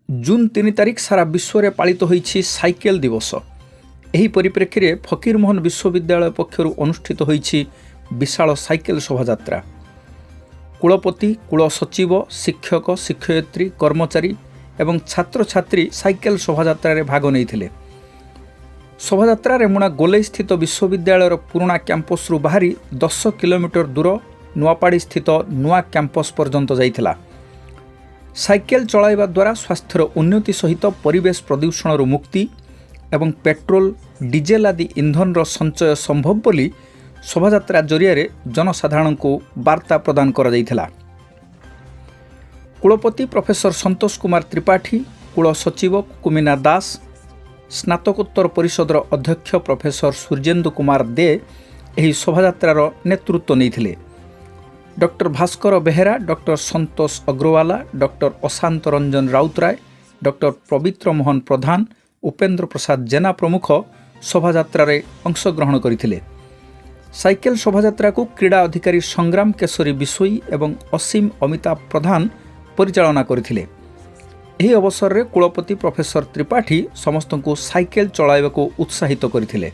जून 3 तारिख सारा विश्व में पालित होइछि साइकेल दिवस। एही परिप्रेक्षी में फकीरमोहन विश्वविद्यालय पक्षरु अनुष्ठित होइछि विशाल साइकेल शोभायात्रा। कुलपति, कुल सचिव, शिक्षक, शिक्षयित्री, कर्मचारी एवं छात्र छात्री साइकेल शोभायात्रा रे भाग नैथिले। शोभायात्रा रेमुणा गोलै स्थित विश्वविद्यालय पुराना कैंपस रु बाहरी 10 किलोमीटर दूर नुआपाड़ी स्थित नुआ कैंपस पर्यंत जाइथिला। साइकेल चलाइबा द्वारा स्वास्थ्यर उन्नति सहित परिवेश प्रदूषण मुक्ति एवं पेट्रोल, डीजेल आदि इंधन संचय संभव बोली शोभायात्रा जरिया जनसाधारण को वार्ता प्रदान करा जाइथिला। कुलपति प्रोफेसर संतोष कुमार त्रिपाठी, कुल सचिव कुमिना दास, स्नातकोत्तर परिषदर अध्यक्ष प्रोफेसर सूर्येन्दु कुमार दे एही शोभायात्रार नेतृत्व नैथिले। डॉक्टर भास्कर बेहेरा, डॉक्टर संतोष अग्रवाला, डॉक्टर अशांत रंजन राउतराय, डॉक्टर पवित्र मोहन प्रधान, उपेन्द्र प्रसाद जेना प्रमुख शोभायात्रा अंशग्रहण करथिले। साइकेल शोभायात्रा को क्रीड़ा अधिकारी संग्राम केशरी बिशोई एवं असीम अमिताभ प्रधान परिचालना करथिले। एही अवसर में कुलपति प्रोफेसर त्रिपाठी समस्त को साइकेल चलाइबा को उत्साहित करथिले।